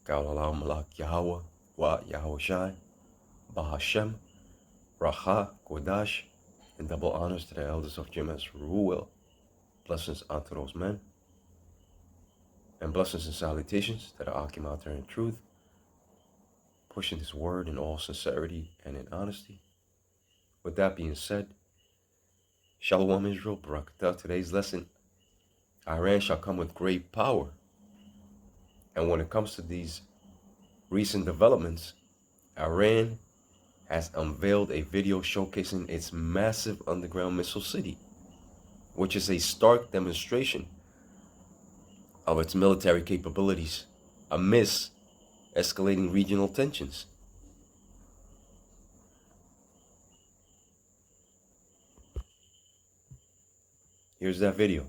Kaulalao Malak Yahweh, Wa Yahweh Shai, Bahashem, Racha, Kodash, and double honors to the elders of Jemes Ruel. Blessings unto those men, and blessings and salutations that are Akim out there in truth, pushing this word in all sincerity and in honesty. With that being said, Shalom Israel, Barakatah. Today's lesson, Iran shall come with great power. And when it comes to these recent developments, Iran has unveiled a video showcasing its massive underground missile city, which is a stark demonstration of its military capabilities amidst escalating regional tensions. Here's that video.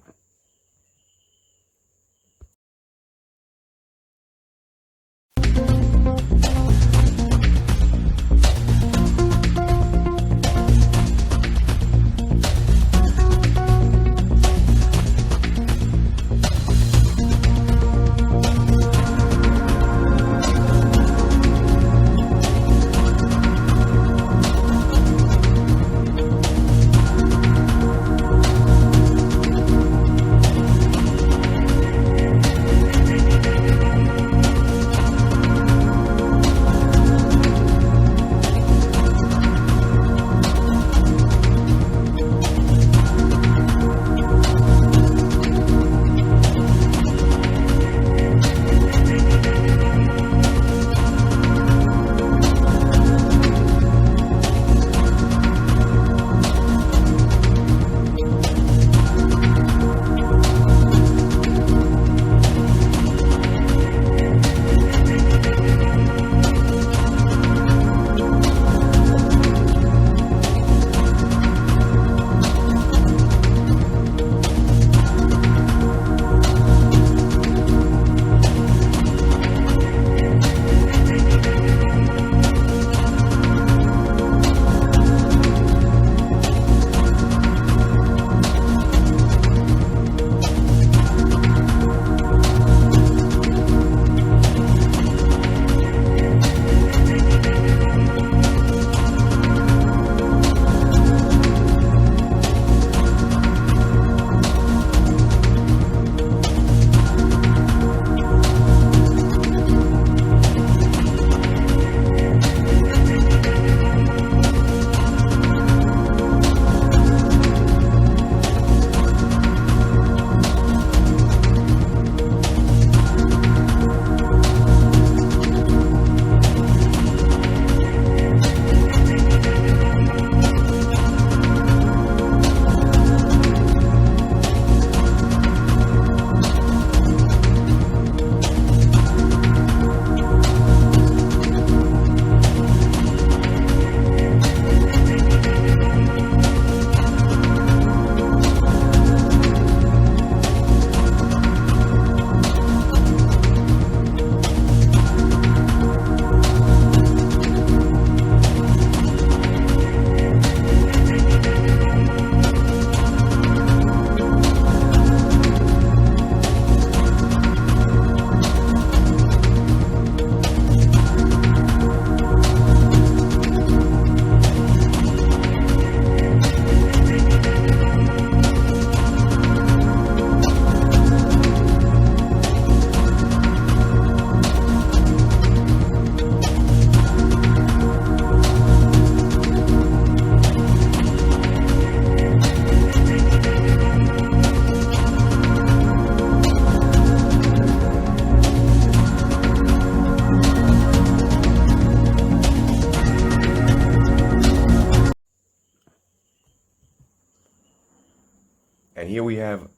And here we have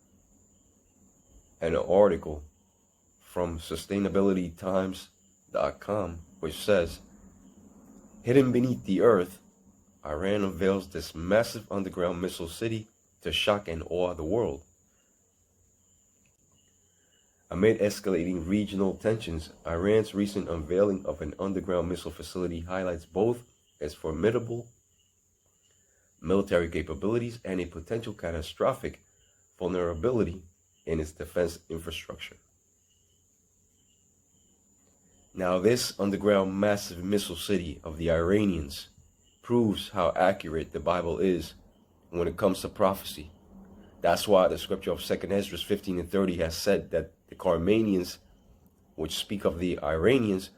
an article from sustainabilitytimes.com, which says, hidden beneath the earth, Iran unveils this massive underground missile city to shock and awe the world. Amid escalating regional tensions, Iran's recent unveiling of an underground missile facility highlights both its formidable military capabilities and a potential catastrophic vulnerability in its defense infrastructure. Now this underground massive missile city of the Iranians proves how accurate the Bible is when it comes to prophecy. That's why the scripture of 2nd Esdras 15 and 30 has said that the Carmanians, which speak of the Iranians,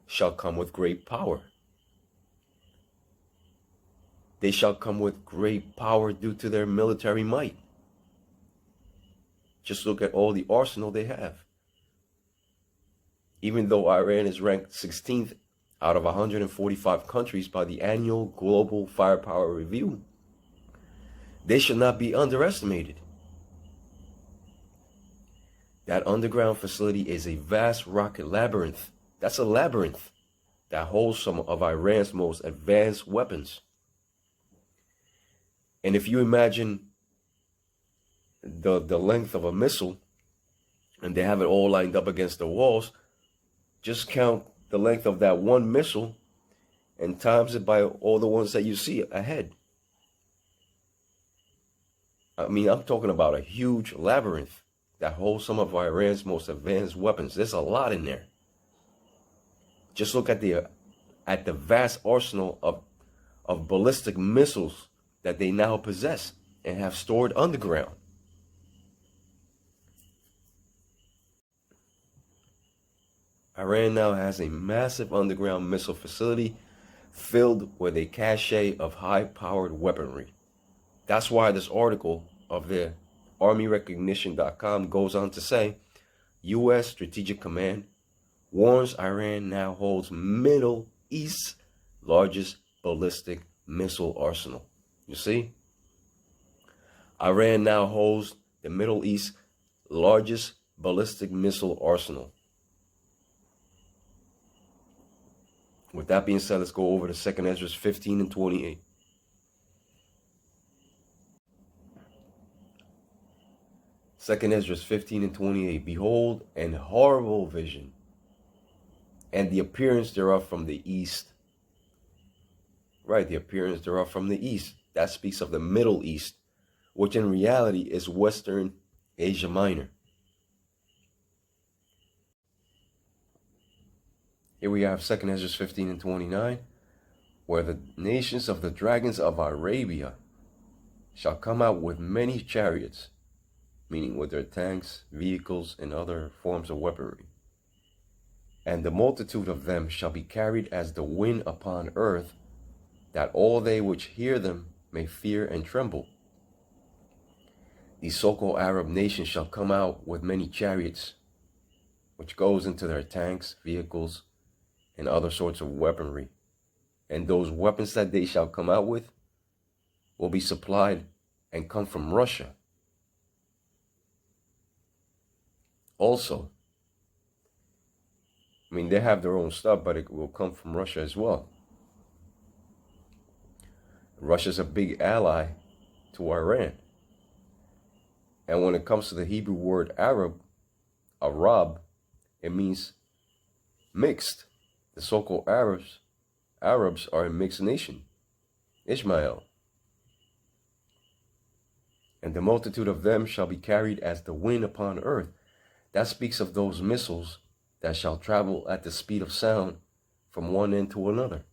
shall come with great power. They shall come with great power due to their military might. Just look at all the arsenal they have. Even though Iran is ranked 16th out of 145 countries by the annual Global Firepower Review, they should not be underestimated. That underground facility is a vast rocket labyrinth. That's a labyrinth that holds some of Iran's most advanced weapons. And if you imagine the length of a missile, and they have it all lined up against the walls, just count the length of that one missile and times it by all the ones that you see ahead. I mean, I'm talking about a huge labyrinth that holds some of Iran's most advanced weapons. There's a lot in there. Just look at the vast arsenal of ballistic missiles that they now possess and have stored underground. Iran now has a massive underground missile facility filled with a cache of high-powered weaponry. That's why this article of the ArmyRecognition.com goes on to say, U.S. Strategic Command warns Iran now holds Middle East's largest ballistic missile arsenal. You see? Iran now holds the Middle East's largest ballistic missile arsenal. With that being said, let's go over to 2nd Esdras 15 and 28. Second Esdras 15 and 28. Behold, an horrible vision, and the appearance thereof from the east. Right, the appearance thereof from the east. That speaks of the Middle East, which in reality is Western Asia Minor. Here we have 2nd Esdras 15 and 29, where the nations of the dragons of Arabia shall come out with many chariots, meaning with their tanks, vehicles, and other forms of weaponry. And the multitude of them shall be carried as the wind upon earth, that all they which hear them may fear and tremble. These so-called Arab nations shall come out with many chariots, which goes into their tanks, vehicles, and other sorts of weaponry. And those weapons that they shall come out with will be supplied and come from Russia. Also, I mean, they have their own stuff, but it will come from Russia as well. Russia's a big ally to Iran. And when it comes to the Hebrew word Arab, it means mixed. The so-called Arabs are a mixed nation. Ishmael. And the multitude of them shall be carried as the wind upon earth. That speaks of those missiles that shall travel at the speed of sound from one end to another.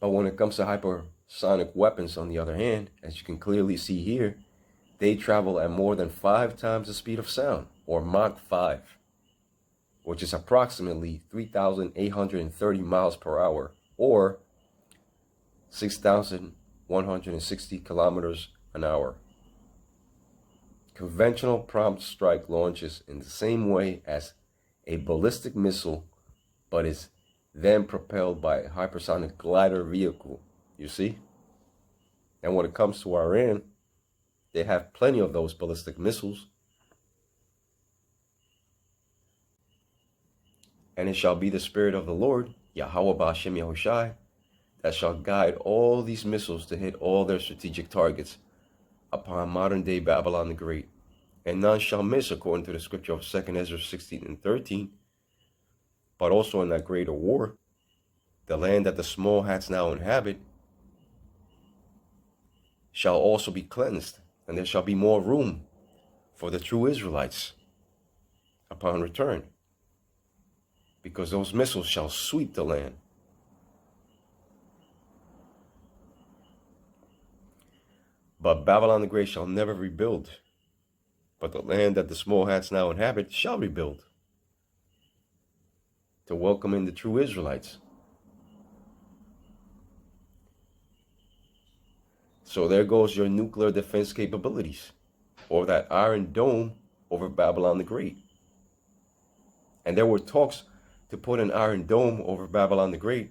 But when it comes to hypersonic weapons, on the other hand, as you can clearly see here, they travel at more than 5 times the speed of sound, or Mach 5, which is approximately 3,830 miles per hour, or 6,160 kilometers an hour. Conventional prompt strike launches in the same way as a ballistic missile, but is then propelled by a hypersonic glider vehicle, you see? And when it comes to Iran, they have plenty of those ballistic missiles. And it shall be the Spirit of the Lord, Yahweh Ba'Shem Yahushai, that shall guide all these missiles to hit all their strategic targets upon modern-day Babylon the Great. And none shall miss, according to the scripture of 2nd Esdras 16 and 13. But also in that greater war, the land that the small hats now inhabit shall also be cleansed, and there shall be more room for the true Israelites. upon return, because those missiles shall sweep the land. But Babylon the Great shall never rebuild, but the land that the small hats now inhabit shall rebuild, to welcome in the true Israelites. So there goes your nuclear defense capabilities, or that Iron Dome over Babylon the Great. And there were talks to put an Iron Dome over Babylon the Great.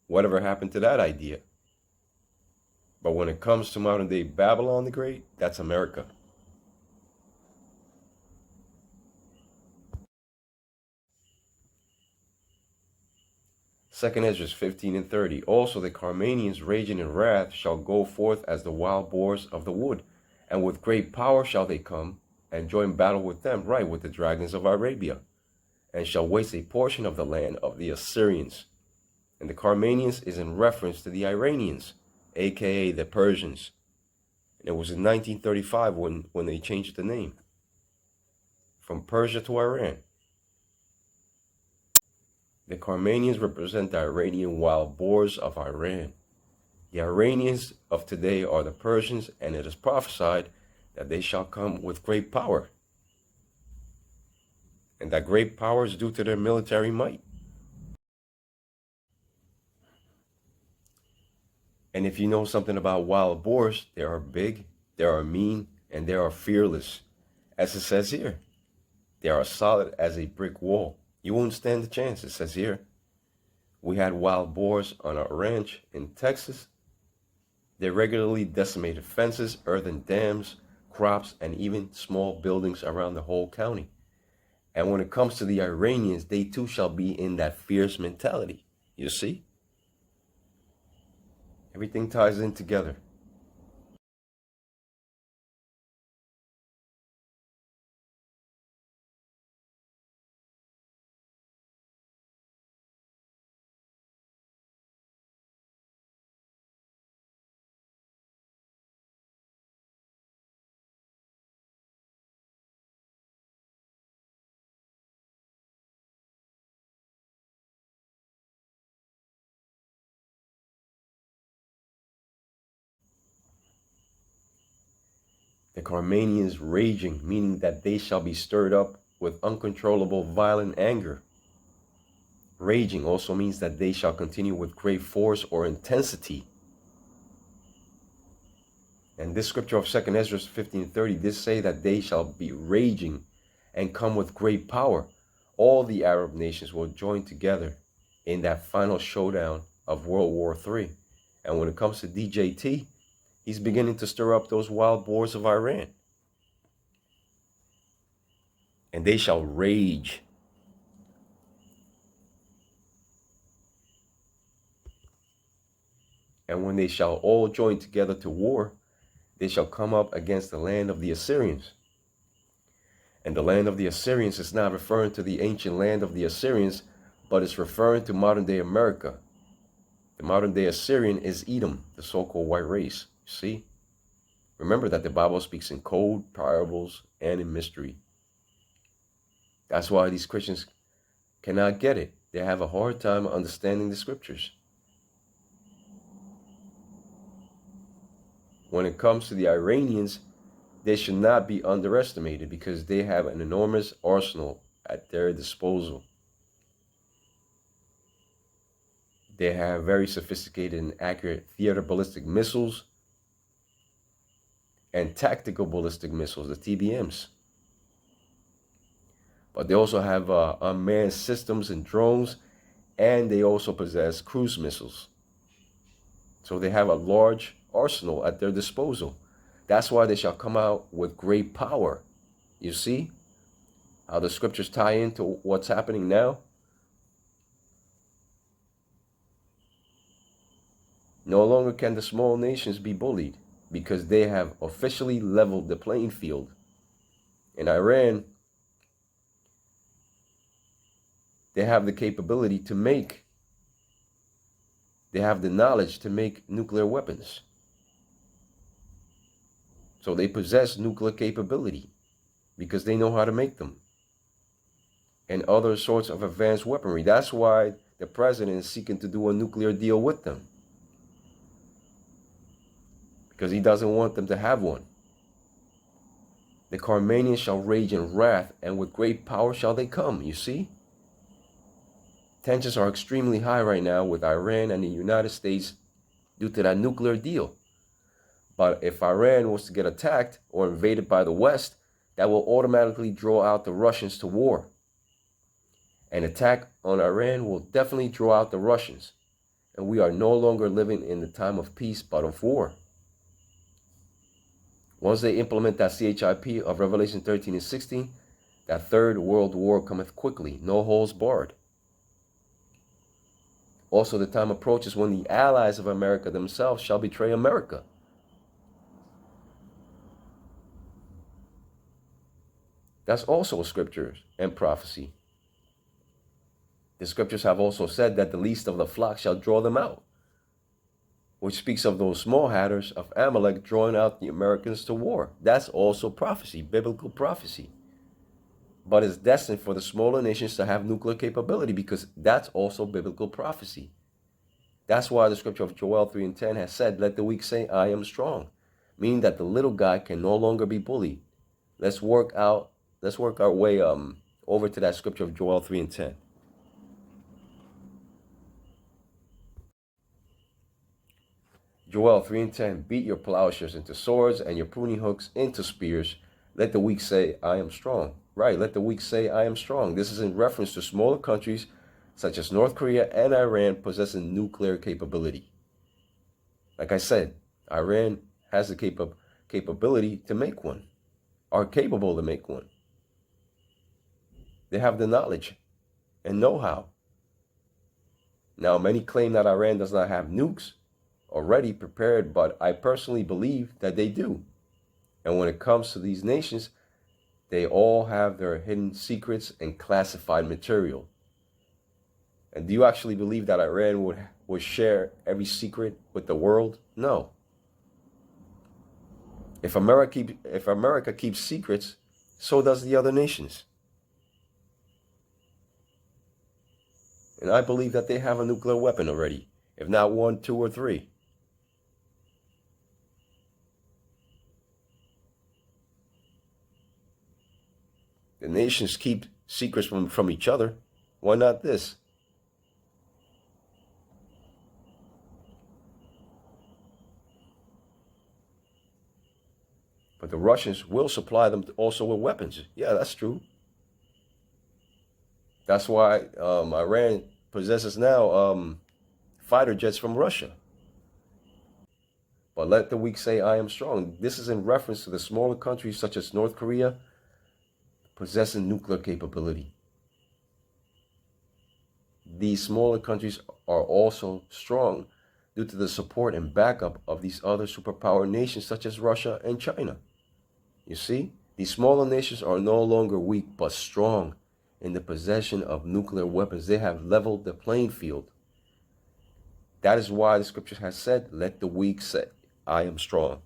Whatever happened to that idea? But when it comes to modern day Babylon the Great, that's America. Second Esdras 15 and 30. Also the Carmanians raging in wrath shall go forth as the wild boars of the wood, and with great power shall they come and join battle with them, right, with the dragons of Arabia, and shall waste a portion of the land of the Assyrians. And the Carmanians is in reference to the Iranians, aka the Persians. And it was in 1935 when they changed the name from Persia to Iran. The Carmanians represent the Iranian wild boars of Iran. The Iranians of today are the Persians, and it is prophesied that they shall come with great power. And that great power is due to their military might. And if you know something about wild boars, they are big, they are mean, and they are fearless. As it says here, they are solid as a brick wall. You won't stand a chance, it says here. We had wild boars on our ranch in Texas. They regularly decimated fences, earthen dams, crops, and even small buildings around the whole county. And when it comes to the Iranians, they too shall be in that fierce mentality. You see? Everything ties in together. The Carmanians raging, meaning that they shall be stirred up with uncontrollable violent anger. Raging also means that they shall continue with great force or intensity. And this scripture of 2nd Esdras 15:30, this say that they shall be raging and come with great power. All the Arab nations will join together in that final showdown of World War III. And when it comes to DJT, he's beginning to stir up those wild boars of Iran. And they shall rage. And when they shall all join together to war, they shall come up against the land of the Assyrians. And the land of the Assyrians is not referring to the ancient land of the Assyrians, but it's referring to modern day America. The modern day Assyrian is Edom, the so-called white race. See? Remember that the Bible speaks in code, parables, and in mystery. That's why these Christians cannot get it. They have a hard time understanding the scriptures. When it comes to the Iranians, they should not be underestimated because they have an enormous arsenal at their disposal. They have very sophisticated and accurate theater ballistic missiles and tactical ballistic missiles, the TBMs. But they also have unmanned systems and drones, and they also possess cruise missiles. So they have a large arsenal at their disposal. That's why they shall come out with great power. You see how the scriptures tie into what's happening now? No longer can the small nations be bullied because they have officially leveled the playing field. In Iran, they have the capability to make, they have the knowledge to make nuclear weapons. So they possess nuclear capability because they know how to make them. and other sorts of advanced weaponry. That's why the president is seeking to do a nuclear deal with them, because he doesn't want them to have one. The Carmanians shall rage in wrath, and with great power shall they come. You see? Tensions are extremely high right now with Iran and the United States due to that nuclear deal. But if Iran was to get attacked or invaded by the West, that will automatically draw out the Russians to war. An attack on Iran will definitely draw out the Russians. And we are no longer living in the time of peace, but of war. Once they implement that CHIP of Revelation 13 and 16, that third world war cometh quickly, no holes barred. Also, the time approaches when the allies of America themselves shall betray America. That's also a scripture and prophecy. The scriptures have also said that the least of the flock shall draw them out, which speaks of those small hatters of Amalek drawing out the Americans to war. That's also prophecy, biblical prophecy. But it's destined for the smaller nations to have nuclear capability, because that's also biblical prophecy. That's why the scripture of Joel 3 and 10 has said, let the weak say, I am strong, meaning that the little guy can no longer be bullied. Let's work our way over to that scripture of Joel 3 and 10. Joel 3 and 10, beat your plowshares into swords and your pruning hooks into spears. Let the weak say, I am strong. Right, let the weak say, I am strong. This is in reference to smaller countries such as North Korea and Iran possessing nuclear capability. Like I said, Iran has the capability to make one, are capable to make one. They have the knowledge and know-how. Now, many claim that Iran does not have nukes already prepared, but I personally believe that they do. And when it comes to these nations, they all have their hidden secrets and classified material. And do you actually believe that Iran would share every secret with the world? No. If America keeps secrets, so does the other nations. And I believe that they have a nuclear weapon already, if not 1, 2, or 3. The nations keep secrets from each other. Why not this? But the Russians will supply them also with weapons. Yeah, that's true. That's why Iran possesses now fighter jets from Russia. But let the weak say, I am strong. This is in reference to the smaller countries such as North Korea possessing nuclear capability. These smaller countries are also strong due to the support and backup of these other superpower nations such as Russia and China. You see, these smaller nations are no longer weak but strong in the possession of nuclear weapons. They have leveled the playing field. That is why the scripture has said, let the weak say, I am strong.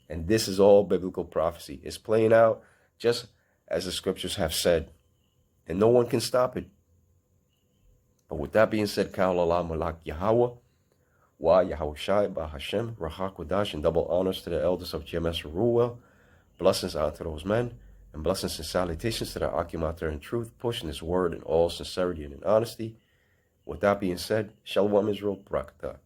And this is all biblical prophecy. It's playing out just as the scriptures have said. And no one can stop it. But with that being said, Ka'ala Malak Yahweh, Wa Yahushai Ba Hashem, Raha Kodash, and double honors to the elders of GMS Ruwell. Blessings out to those men, and blessings and salutations to the Akimater in truth, pushing his word in all sincerity and in honesty. With that being said, Shalom Israel, Brakatah.